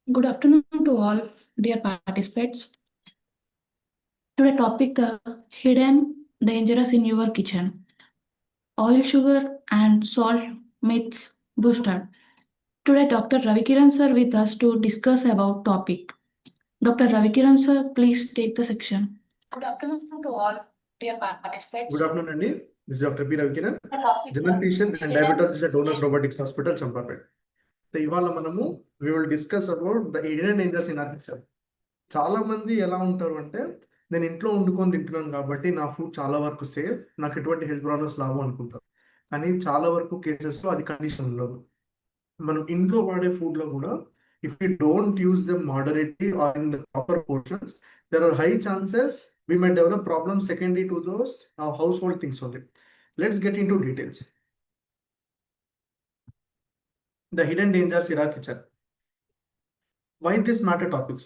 Good afternoon to all dear participants. Today topic the hidden dangerous in your kitchen. Oil, sugar and salt myths boosted. Today Dr. Ravikiran sir with us to discuss about topic. Dr. Ravikiran sir, please take the section. Good afternoon to all dear participants. Good afternoon, Andy. This is Dr. P. Ravikiran, The topic General Physician and hidden Diabetologist at Donors Robotics Hospital, Champapet. So, ఇవాళ మనము we will discuss about the hidden dangers in our kitchen. చాలా మంది ఎలా ఉంటారు అంటే నేను ఇంట్లో వండుకొని తింటున్నాను కాబట్టి నా ఫుడ్ చాలా వరకు సేఫ్, నాకు ఎటువంటి హెల్త్ ప్రాబ్లమ్స్ రావు అనుకుంటారు. కానీ చాలా వరకు కేసెస్లో అది కండిషన్ ఉండదు. మనం ఇంట్లో వాడే ఫుడ్లో కూడా if you don't use them moderately or in the proper portions, there are high chances we may develop problems secondary to those household things only. Let's get into details. The hidden dangers in our kitchen. Why this matter topics?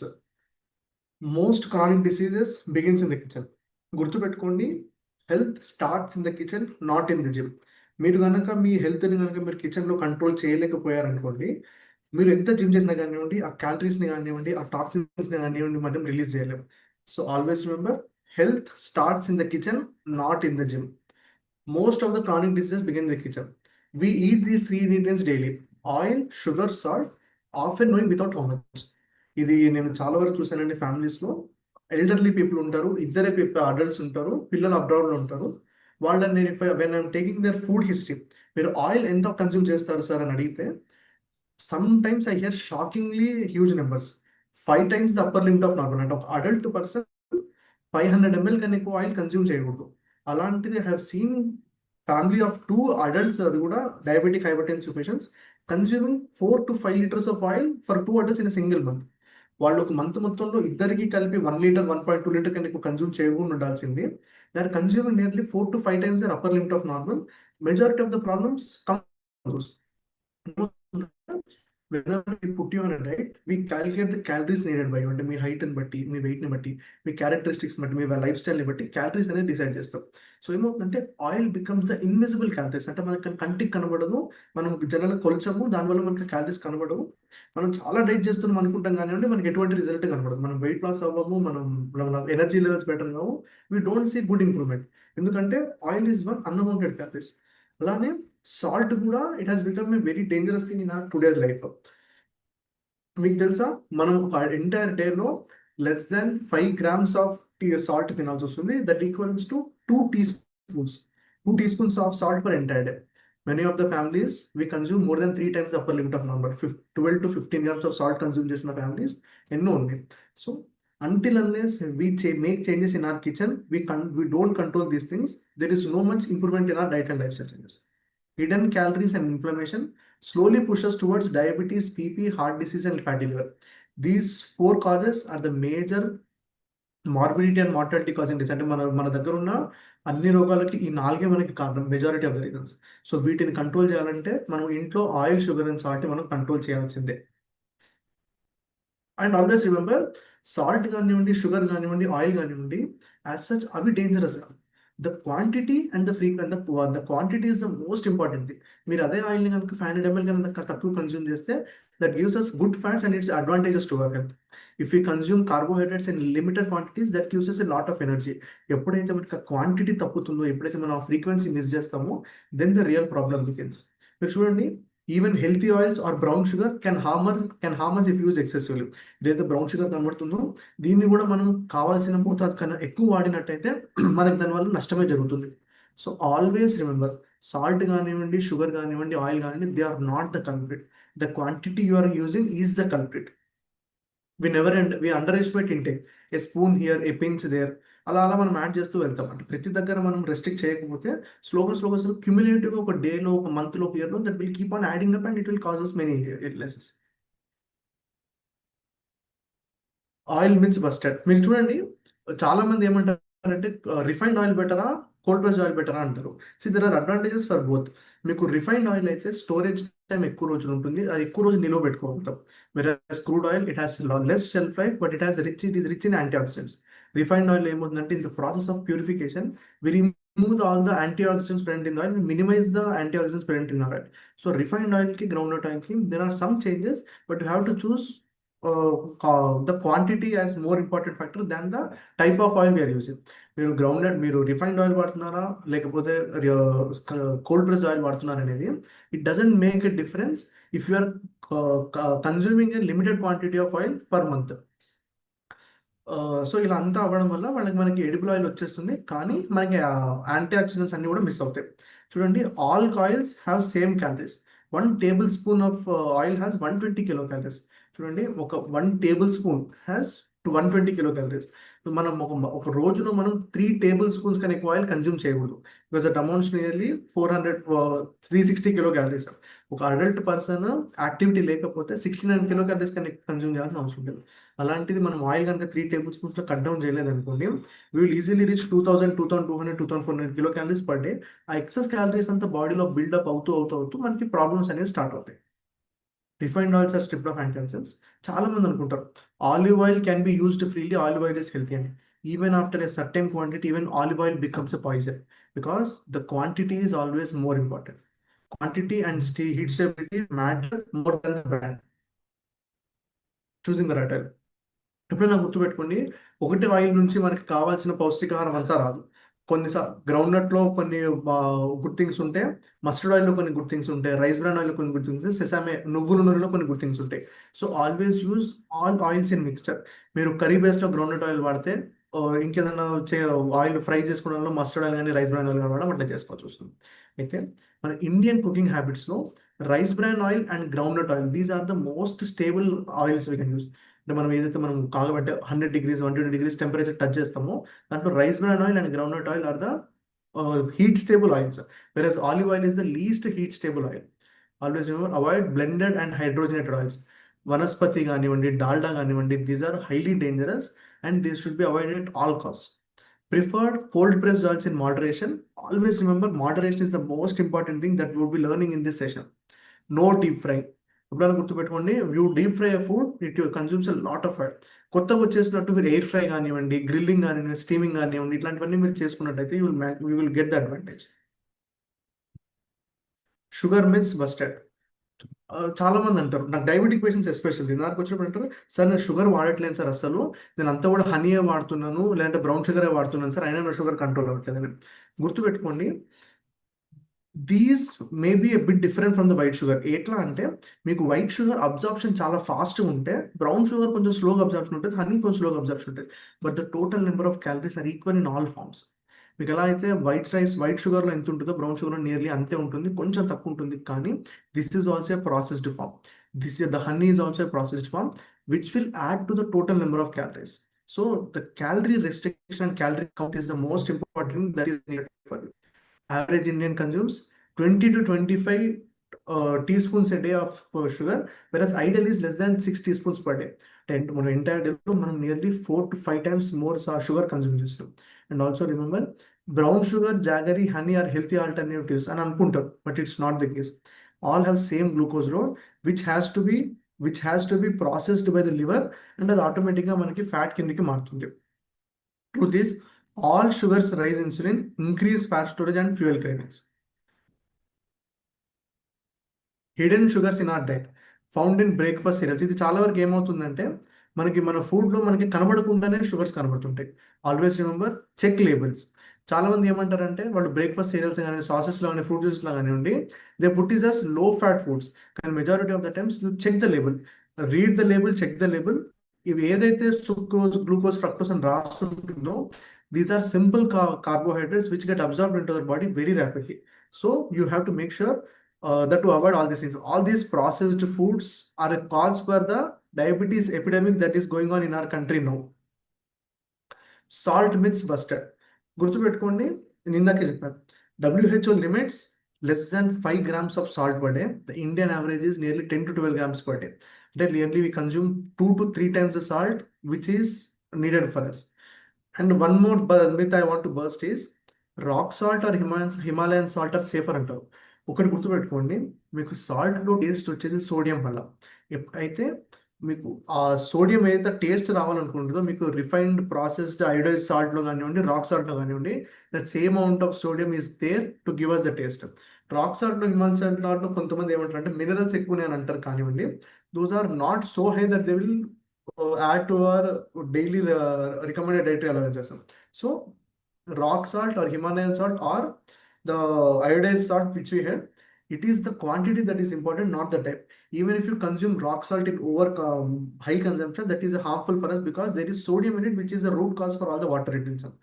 Most chronic diseases begins in the kitchen. గుర్తుపెట్టుకోండి, health starts in the kitchen, not in the gym. మీరు కనుక మీ హెల్త్ని కనుక మీరు కిచెన్లో control చేయలేకపోయారనుకోండి, మీరు ఎంత gym చేసినా కానివ్వండి, ఆ క్యాలరీస్ని కానివ్వండి, ఆ టాక్సిన్స్ని కానివ్వండి మనం రిలీజ్ చేయలేము. So always remember, health starts in the kitchen, not in the gym. Most of the chronic diseases begin in the kitchen. We eat these three ingredients daily: oil, sugar, salt, often knowing without how much. ఇది నేను చాలా వరకు చూసానండి. ఫ్యామిలీస్లో elderly people ఉంటారు, ఇద్దరే adults ఉంటారు, పిల్లలు అబ్రాడ్లో ఉంటారు. వాళ్ళని నేను when I'm taking their food history, మీరు ఆయిల్ ఎంత కన్జ్యూమ్ చేస్తారు సార్ అని అడిగితే, sometimes I hear shockingly huge numbers. 5 times the upper limit of normal. అంటే ఒక అడల్ట్ పర్సన్ 500 ml కన్నా ఎక్కువ ఆయిల్ కన్జ్యూమ్ చేయకూడదు. అలాంటిది I have seen family of 2 adults, అది కూడా diabetic hypertensive patients, consuming 4 to 5 liters of oil for 2 adults in single month. వాళ్ళు ఒక మంత్ మొత్తంలో ఇద్దరికి కలిపి 1 liter 1.2 liter కన్నా ఎక్కువ కన్జ్యూమ్ చేయకుండా ఉండాల్సింది. They are consuming nearly 4 to 5 times their upper limit of normal. Majority of the problems come from those. Whenever we put you on a diet, we calculate the calories needed by you. అంటే మీ height ని బట్టి, మీ wait ని బట్టి, మీ characteristics బట్టి, మీ life style ని బట్టి calories అనేది decide చేస్తాం. సో ఏమవుతుందంటే oil becomes the invisible calories. అంటే మనకి కంటికి కనబడదు, మనం జనరల్ కొలచము, దానివల్ల మనకి క్యాలరీస్ కనబడవు. మనం చాలా డైట్ చేస్తున్నాం అనుకుంటాం కానివ్వండి, మనకి ఎటువంటి రిజల్ట్ కనబడదు. మనం వెయిట్ లాస్ అవ్వము, మనం ఎనర్జీ లెవెల్స్ బెటర్ కావు, we don't see good improvement. ఎందుకంటే oil is one unaccounted calories. అలానే సాల్ట్ కూడా it has become a very dangerous thing in our today's life. మీకు తెలుసా, మనం ఒక ఎంటైర్ డేలో less than 5 grams of salt తినాల్సి వస్తుంది. That equals to 2 teaspoons. 2 teaspoons of salt per entire day. Many of the families we consume more than 3 times upper limit of normal. 12 to 15 grams of salt consume చేసిన families ఎన్నో ఉన్నాయి. So until unless we make changes in our kitchen, we don't control these things, there is no much improvement in our diet and lifestyle changes. Hidden calories and inflammation slowly pushes towards diabetes, PP, heart disease, and fatty liver. These 4 causes are the major morbidity and mortality causing disease. అంటే మన దగ్గర ఉన్న అన్ని రోగాలకి ఈ 4 మనకి కారణం, majority of the reasons. So వీటిని control చేయాలంటే మనం ఇంట్లో ఆయిల్, షుగర్ అండ్ సాల్ట్ మనం కంట్రోల్ చేయాల్సిందే. అండ్ ఆల్వేస్ రిమెంబర్, సాల్ట్ కానివ్వండి, షుగర్ కానివ్వండి, ఆయిల్ కానివ్వండి, యాజ్ సచ్ అవి డేంజరస్ కాదు. The quantity and the frequent, the quantity is the most important thing. మీరు అదే ఆయిల్ని కనుక 500 ml కనుక తక్కువ కన్జ్యూమ్ చేస్తే, that gives us good fats and its advantages to our health. If you consume carbohydrates in limited quantities, that gives us a lot of energy. ఎప్పుడైతే మనకి quantity తప్పుతుందో, ఎప్పుడైతే మనం ఆ ఫ్రీక్వెన్సీ మిస్ చేస్తామో, then the real problem begins. మీరు చూడండి, even healthy oils or brown sugar can harm us if use excessively. ఏదైతే బ్రౌన్ షుగర్ కనబడుతుందో, దీన్ని కూడా మనం కావాల్సిన మోతాదు కన్నా ఎక్కువ వాడినట్టయితే మనకి దానివల్ల నష్టమే జరుగుతుంది. సో ఆల్వేస్ రిమెంబర్, సాల్ట్ కానివ్వండి, షుగర్ కానివ్వండి, ఆయిల్ కానివ్వండి, they are not the culprit. The quantity you are using is the culprit. we underestimate intake. A spoon here, a pinch there, అలా అలా మనం యాడ్ చేస్తూ వెళ్తాం. అంటే ప్రతి దగ్గర మనం రెస్ట్రిక్ట్ చేయకపోతే స్లోగా క్యుములేటివ్ ఒక డేలో, ఒక మంత్లో, ఒక ఇయర్లో, that will keep on adding up and it will causes many illnesses. Oil myths busted. మీరు చూడండి, చాలా మంది ఏమంటారంటే రిఫైన్డ్ ఆయిల్ బెటరా, కోల్డ్ ప్రెస్ ఆయిల్ బెటరా అంటారు. So there are advantages for both. మీకు రిఫైన్డ్ ఆయిల్ అయితే స్టోరేజ్ టైం ఎక్కువ రోజులు ఉంటుంది, అది ఎక్కువ రోజు నిల్వ పెట్టుకోగలుగుతాం. Whereas crude oil, it has less shelf life, but it is rich in antioxidants. Refined oil ఏమవుతుందంటే, in the process of purification, we remove all the antioxidants present in the oil, we minimize the antioxidants present in our oil. So refined oil ki, groundnut oil ki, there are some changes, but you have to choose the quantity as more important factor than the type of oil we are using. మీరు grounded మీరు refined oil వాడుతున్నారా లేకపోతే cold press oil వాడుతున్నారా అనేది it doesn't make a difference if you are consuming a limited quantity of oil per month. So ఇలా అంతా అవ్వడం వల్ల మనకి ఎడిబుల్ ఆయిల్ వచ్చేస్తుంది, కానీ మనకి యాంటీ ఆక్సిడెంట్స్ అన్ని కూడా మిస్ అవుతాయి. చూడండి, all oils have same calories. 1 tablespoon of oil has 120 kilo calories. చూడండి, ఒక 1 tablespoon హ్యాస్ 120 కిలో క్యాలరీస్. మనం ఒక రోజులో మనం 3 tablespoons కన్నా ఎక్కువ ఆయిల్ కన్జ్యూమ్ చేయకూడదు, because that amounts nearly 360 kilo calories. ఒక అడల్ట్ పర్సన్ యాక్టివిటీ లేకపోతే 69 కిలో క్యాలరీస్ కన్నా కన్జ్యూమ్ చేయాల్సిన అవసరం లేదు. అలాంటిది మనం ఆయిల్ కనుక 3 tablespoons కట్ డౌన్ చేయలేదు అనుకోండి, we will easily reach 2000, 2200, 2400 kilo calories per day. ఆ ఎక్సెస్ క్యాలరీస్ అంతా బాడీలో బిల్డప్ అవుతూ మనకి ప్రాబ్లమ్స్ అనేవి స్టార్ట్ అవుతాయి. Refined oils are stripped of anti. చాలా మంది అనుకుంటారు olive oil can be used freely, olive oil is healthy అని. Even after a certain quantity, even olive oil becomes a poison, because the quantity is always more important. Quantity and heat stability matter more than the brand. Choosing the right oil. ఎప్పుడైనా గుర్తుపెట్టుకోండి, ఒకటి oil నుంచి మనకి కావాల్సిన పౌష్టికాహారం అంతా రాదు. Ground నట్లో కొన్ని గుడ్ థింగ్స్ ఉంటాయి, మస్టర్డ్ ఆయిల్లో కొన్ని గుడ్ థింగ్స్ ఉంటాయి, రైస్ బ్రాన్ ఆయిల్లో కొన్ని గుడ్ థింగ్స్ ఉంటాయి, సెసామే నువ్వుల నూనెలో కొన్ని గుడ్ థింగ్స్ ఉంటాయి. So always use all oils in mixture. మీరు కర్రీ బేస్లో గ్రౌండ్ నట్ ఆయిల్ వాడితే ఇంకేదైనా ఆయిల్ ఫ్రై చేసుకోవడంలో మస్టర్డ్ ఆయిల్ కానీ రైస్ బ్రాన్ ఆయిల్ కానీ వాడడం అట్లా చేసుకోవచ్చు వస్తుంది. అయితే మన ఇండియన్ కుకింగ్ హ్యాబిట్స్లో rice bran oil and groundnut oil, these are the most stable oils we can use. అంటే మనం ఏదైతే మనం కాగబెట్టే 100 degrees 120 degrees టెంపరేచర్ టచ్ చేస్తామో దాంట్లో rice bran oil and groundnut oil are the heat stable oils, versus olive oil is the least heat stable oil. Always remember, avoid blended and hydrogenated oils. Vanaspati కానివ్వండి, డాల్డా కానివ్వండి, these are highly dangerous and these should be avoided at all costs. Preferred cold pressed oils in moderation. Always remember, moderation is the most important thing that we will be learning in this session. No deep frying. ఎప్పుడైనా గుర్తుపెట్టుకోండి, you deep fry food, it consumes a lot of oil. కొత్తగా వచ్చేసినట్టు మీరు air fry కానివ్వండి, grilling కానివ్వండి, steaming కానివ్వండి, ఇట్లాంటివన్నీ మీరు చేసుకున్నట్టయితే you will get the advantage. Sugar myths busted. చాలా మంది అంటారు, నాకు డయాబెటిక్ పేషెంట్స్ ఎస్పెషల్లీ నాకు వచ్చినప్పుడు అంటారు, సార్ నేను షుగర్ వాడట్లేదు సార్, అసలు నేను అంతా కూడా హనీయే వాడుతున్నాను, లేదంటే బ్రౌన్ షుగరే వాడుతున్నాను సార్, అయినా నా షుగర్ కంట్రోల్ అవ్వట్లేదు అని. గుర్తుపెట్టుకోండి, these may be a bit different from the white sugar. ఎట్లా అంటే, మీకు వైట్ షుగర్ అబ్జార్ప్షన్ చాలా ఫాస్ట్గా ఉంటే, బ్రౌన్ షుగర్ కొంచెం స్లోగా అబ్జార్ప్షన్ ఉంటుంది, హనీ కొంచెం స్లోగా అబ్జార్ప్షన్ ఉంటుంది, but the total number of calories are equal in all forms. మీకు ఎలా అయితే వైట్ షుగర్లో ఎంత ఉంటుందో బ్రౌన్ షుగర్లో నియర్లీ అంతే ఉంటుంది, కొంచెం తక్కువ ఉంటుంది, కానీ this is also a processed form. The honey is also a processed form which will add to the total number of calories. So the calorie restriction and calorie count is the most important that is needed for you. Average Indian consumes 20 to 25 teaspoons a day of sugar, whereas ideal is less than 6 teaspoons per day. మన entire డేలో మనం nearly 4 to 5 times more sugar consume చేస్తాం. And also remember, brown sugar, jaggery, honey are healthy alternatives అని అనుకుంటారు, but it's not the case. All have same glucose load which has to be processed by the liver, and అది ఆటోమేటిక్గా మనకి fat కిందకి మారుతుంది. To this, all sugars rise insulin, increase fat storage and fuel cravings. Hidden sugars in our diet found in breakfast cereals. ఇది చాలా వరకు ఏమవుతుందంటే, మన ఫుడ్లో మనకి కనబడకుండానే షుగర్స్ కనబడుతుంటాయి. Always remember, check labels. చాలా మంది ఏమంటారంటే, వాళ్ళు బ్రేక్ఫాస్ట్ సీరియల్స్ కానీ, సాసెస్లో కానీ, ఫ్రూట్ జ్యూస్లో కానివ్వండి, they put is us low fat foods, కానీ majority of the times you check the label, read the label, check the label. ఇవి ఏదైతే సుక్రోజ్, గ్లూకోజ్, ఫ్రక్టోస్ అని రాస్తుంటుందో, these are simple carbohydrates which get absorbed into our body very rapidly. So you have to make sure that to avoid all these things. All these processed foods are a cause for the diabetes epidemic that is going on in our country now. Salt myths busted. గుర్తుపెట్టుకోండి, నేను ఇందాకే చెప్పాను, WHO limits less than 5 grams of salt per day. The Indian average is nearly 10 to 12 grams per day. That nearly we consume 2 to 3 times the salt which is needed for us. And one more myth I want to burst is, rock salt or Himalayan salt are safer అంటారు. ఒకటి గుర్తుపెట్టుకోండి, మీకు సాల్ట్లో taste వచ్చేది sodium వల్ల. అయితే మీకు ఆ sodium ఏదైతే టేస్ట్ రావాలనుకుంటుందో, మీకు రిఫైన్డ్ ప్రాసెస్డ్ అయోడైజ్ సాల్ట్లో కానివ్వండి, రాక్ సాల్ట్లో కానివ్వండి, that same amount of sodium is there to give us the taste. Rock సాల్ట్లో, హిమాలయన్ సాల్ట్లో కొంతమంది ఏమంటారు అంటే మినరల్స్ ఎక్కువ అని అంటారు కానివ్వండి, those are not so high that they will add to our daily recommended dietary allowances. So rock salt or Himalayan salt or the iodized salt which we had, it is the quantity that is important, not the type. Even if you consume rock salt in over high consumption, that is harmful for us because there is sodium in it, which is the root cause for all the water retention.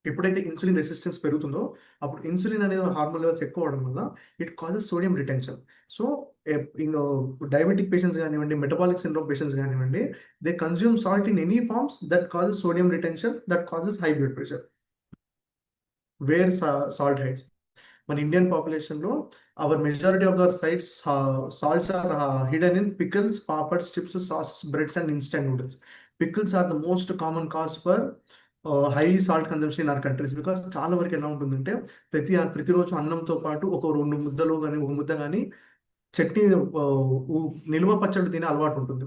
ఎప్పుడైతే insulin resistance పెరుగుతుందో అప్పుడు insulin అనేది hormone levels ఎక్కువ అవడం వల్ల it causes sodium retention. So diabetic patients కానివ్వండి, metabolic syndrome patients కానివ్వండి, they consume salt in any forms that causes sodium retention, that causes high blood pressure. Where salt hides మన Indian పాపులేషన్లో our majority of our sites salts are hidden in pickles, papads, chips, sauces, breads and instant noodles. Pickles are the most common cause for highly salt consumption in our countries. Because చాలా వరకు ఎలా ఉంటుందంటే ప్రతిరోజు అన్నంతో పాటు ఒక 2 ముద్దలు కానీ ఒక ముద్ద కానీ చట్నీ నిల్వ పచ్చడి తినే అలవాటు ఉంటుంది.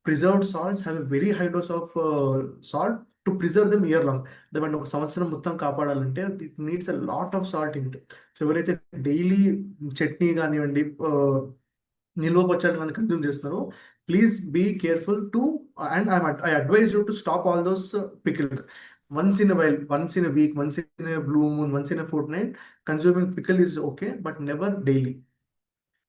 Preserved salts have a very high dose of salt to preserve them year long. దాన్ని ఒక సంవత్సరం మొత్తం కాపాడాలంటే it needs a lot of salt in it. So ఎవరైతే డైలీ చట్నీ కానివ్వండి, నిల్వ పచ్చడి కానీ కన్జ్యూమ్ చేస్తున్నారో, please be careful to, and I advise you to stop all those pickles. Once in a while, once in a week, once in a blue moon, once in a fortnight, consuming pickle is okay, but never daily.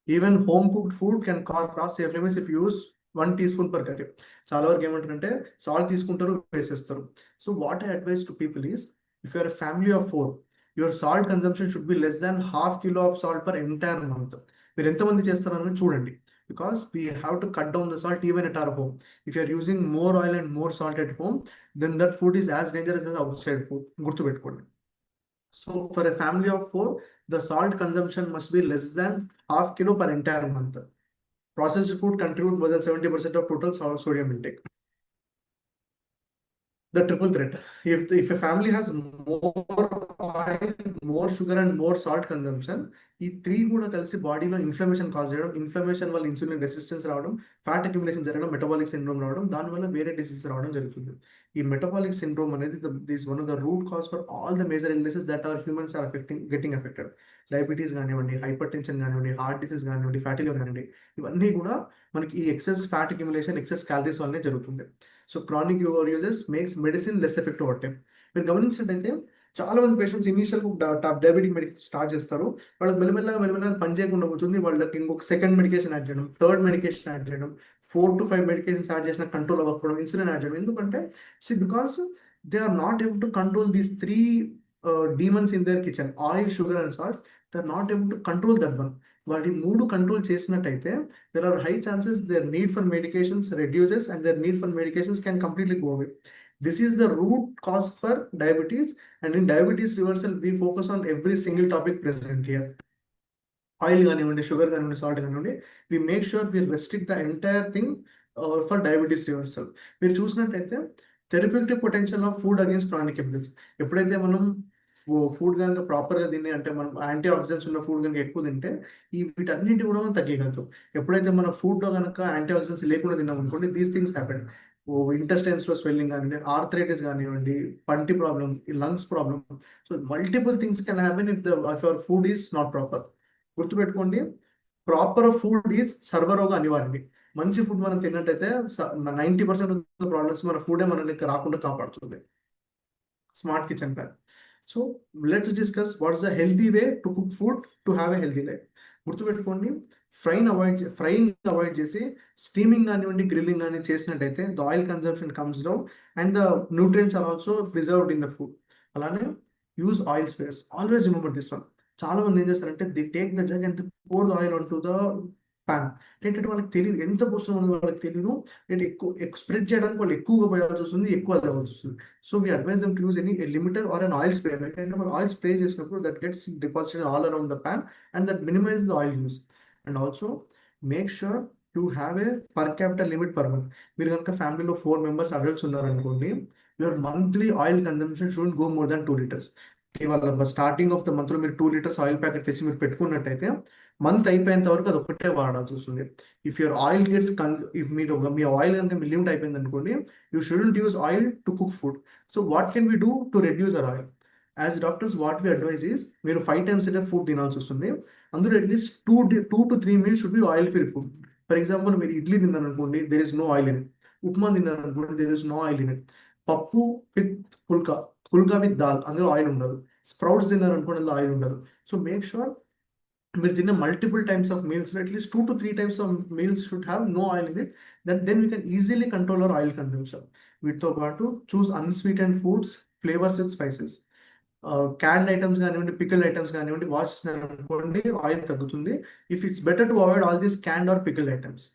Even home cooked food can cause safe limits if you use 1 teaspoon per curry. చాలా వరకు ఏమంటారంటే salt తీసుకుంటారు, వేసేస్తారు. So what I advise to people is, if you are a family of 4, your salt consumption should be less than ½ kilo of salt per entire month. మీరు ఎంతమంది చేస్తారని చూడండి, because we have to cut down the salt even at our home. If you are using more oil and more salt at home, then that food is as dangerous as outside food. గుర్తుపెట్టుకోండి. So for a family of 4, the salt consumption must be less than ½ kilo per entire month. Processed food contribute more than 70% of total sodium intake. The triple threat. If a family has more oil, more sugar and more salt consumption, ఈ 3 కూడా కలిసి బాడీలో inflammation cause చేయడం, inflammation వల్ల insulin resistance రావడం, fat accumulation జరగడం, metabolic syndrome రావడం, దానివల్ల వేరే డిసీజ్ రావడం జరుగుతుంది. ఈ మెటబాలిక్ సిండ్రోమ్ అనేది this one of the root cause for all the major illnesses that our humans are getting affected. Diabetes కానివ్వండి, హైపర్ టెన్షన్ కానివ్వండి, హార్ట్ డిసీజ్ కానివ్వండి, ఫ్యాటీ లివర్ కానివ్వండి, ఇవన్నీ కూడా మనకి ఈ excess fat accumulation, excess calories వల్లనే జరుగుతుంది. So chronic over uses makes medicine less effective over time. మీరు గమనించినట్టయితే చాలా మంది patients initial diabetic medication start చేస్తారు, వాళ్ళకి మెల్లమెల్లగా పని చేయకుండా పోతుంది, వాళ్ళకి ఇంకొక సెకండ్ మెడికేషన్ యాడ్ చేయడం, థర్డ్ మెడికేషన్ యాడ్ చేయడం, 4 to 5 మెడికేషన్స్ యాడ్ చేసిన కంట్రోల్ అవ్వకపోవడం, ఇన్సులిన్ యాడ్ చేయడం. ఎందుకంటే because they are not able to control these 3 demons in their kitchen, oil, sugar and salt. They are not able to control that one. వాళ్ళు 3 control చేసినట్టయితే there are high chances their need for medications reduces and their need for medications can completely go away. This is the root cause for diabetes, and in diabetes reversal we focus on every single topic present here. Oil కానివ్వండి, sugar కానివ్వండి, salt కానివ్వండి, we make sure we restrict the entire thing for diabetes reversal. మీరు చూసినట్టయితే therapeutic potential of food against chronic illness. ఎప్పుడైతే మనం food కనుక ప్రాపర్గా తిని, అంటే మనం యాంటీ ఆక్సిడెంట్స్ ఉన్న ఫుడ్ కనుక ఎక్కువ తింటే వీటన్నిటి కూడా మనం తగ్గగలుగుతాం. ఎప్పుడైతే మన ఫుడ్లో కనుక యాంటీ ఆక్సిడెంట్స్ లేకుండా తిన్నాం అనుకోండి, దీస్ థింగ్స్ హ్యాపెన్. ఇంటెస్టైన్స్లో స్వెల్లింగ్ కానివ్వండి, ఆర్థరైటిస్ కానివ్వండి, పంటి problem, lungs problem. So multiple things can happen if your food is not proper. గుర్తుపెట్టుకోండి, ప్రాపర్ ఫుడ్ ఈజ్ సర్వరోగ అనివార్యం. మంచి ఫుడ్ మనం తిన్నట్టయితే 90% ఆఫ్ ద ప్రాబ్లమ్స్ మన ఫుడే మనల్ని రాకుండా కాపాడుతుంది. Smart kitchen plan. So let's discuss what's the healthy way to cook food to have a healthy life. గుర్తుపెట్టుకోండి, ఫ్రైయింగ్ అవాయిడ్ చేసి స్టీమింగ్ కానివ్వండి, గ్రిల్లింగ్ కానీ చేసినట్టయితే the oil consumption comes down and the nutrients are also preserved in the food. అలానే use oil spares. Always remember this one. చాలా మంది ఏం చేస్తారంటే they take the jug and pour the oil on to the pan. ఏంటంటే వాళ్ళకి తెలియదు ఎంత పోస్తున్నామో వాళ్ళకి తెలియదు. అంటే ఎక్కువ స్ప్రెడ్ చేయడానికి వాళ్ళు ఎక్కువగా పోయాల్సి వస్తుంది, ఎక్కువ అవ్వాల్సి వస్తుంది. So we advise them to use any limiter or an oil spray. అంటే మనం ఆయిల్ స్ప్రే చేసినప్పుడు that gets deposited all around the pan and that minimize the oil use. And also make sure to have a per capital limit per month. మీరు కనుక ఫ్యామిలీలో 4 members adults ఉన్నారనుకోండి, your monthly oil consumption should go more than 2 liters. ఇవాళ starting of the మంత్లో మీరు 2 liters oil packet తెచ్చి మీరు పెట్టుకున్నట్టయితే month అయిపోయేంత వరకు అది ఒకటే వాడాల్సి వస్తుంది. ఇఫ్ యువర్ ఆయిల్ గెట్స్ మీ ఆయిల్ కనుక మీ లిమిట్ అయిపోయింది అనుకోండి, you shouldn't use oil to cook food. So what can we do to reduce our oil? As doctors what we advise is, మీరు 5 times a day ఫుడ్ తినాల్సి వస్తుంది. అందులో at least 2 to 3 meals should be oil free food. For example మీరు ఇడ్లీ తిన్నారనుకోండి, there is no oil in it. Upma తిన్నారనుకోండి, there is no oil in it. పప్పు with pulka, pulka with dal, అందులో oil ఉండదు. స్ప్రౌట్స్ తిన్నారనుకోండి, అందులో ఆయిల్ ఉండదు. సో మేక్ షూర్ మీరు తిన్న multiple times of meals, at least 2 to 3 times of meals should have no oil in it. Then we can easily control our oil consumption. వీటితో పాటు choose unsweetened foods, flavours with spices. Canned items కానివ్వండి, pickle items కానివ్వండి, wash అనుకోండి, oil తగ్గుతుంది. If it's better to avoid all these canned or pickle items.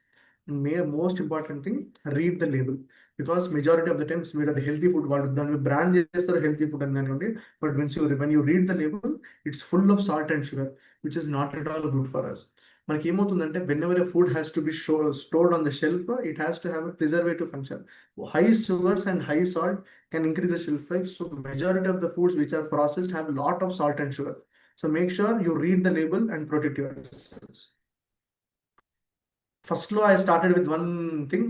Most important thing, read the label. Because majority of the times మీరు అది healthy food వాళ్ళు దాన్ని brand చేస్తారు healthy food అని కానివ్వండి, but when you read the label, it's full of salt and sugar, which is not at all good for us. మనకి ఏమవుతుందంటే, whenever a food has to be stored on the shelf, it has to have a preservative function. High sugars and high salt can increase the shelf life. So majority of the foods which are processed have a lot of salt and sugar. So make sure you read the label and protect yourselves. First law, I started with one thing,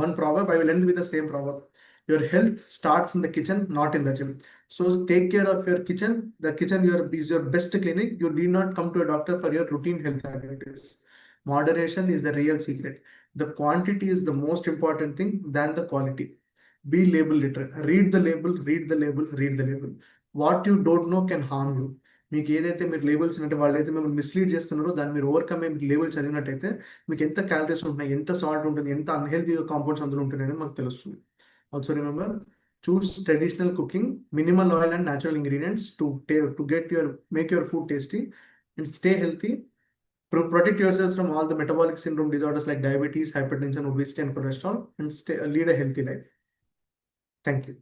one proverb. I will end with the same proverb. Your health starts in the kitchen, not in the gym. So take care of your kitchen. The kitchen is your best clinic. You need not come to a doctor for your routine health activities. Moderation is the real secret. The quantity is the most important thing than the quality. Be label literate. Read the label, read the label, read the label. What you don't know can harm you. మీకు ఏదైతే మీరు labels అంటే వాళ్ళైతే మిమ్మల్ని mislead చేస్తున్నారో దాన్ని మీరు overcome అయ్యి లేబుల్ చదివినట్టయితే మీకు ఎంత క్యాలరీస్ ఉంటున్నాయి, ఎంత సాల్ట్ ఉంటుంది, ఎంత అన్హెల్తీ కాంపౌండ్స్ అందులో ఉంటున్నాయని మనకు తెలుస్తుంది. Also remember, choose traditional cooking, minimal oil and natural ingredients to make your food tasty and stay healthy. Protect yourselves from all the metabolic syndrome disorders like diabetes, hypertension, obesity, and cholesterol, and lead a healthy life. Thank you.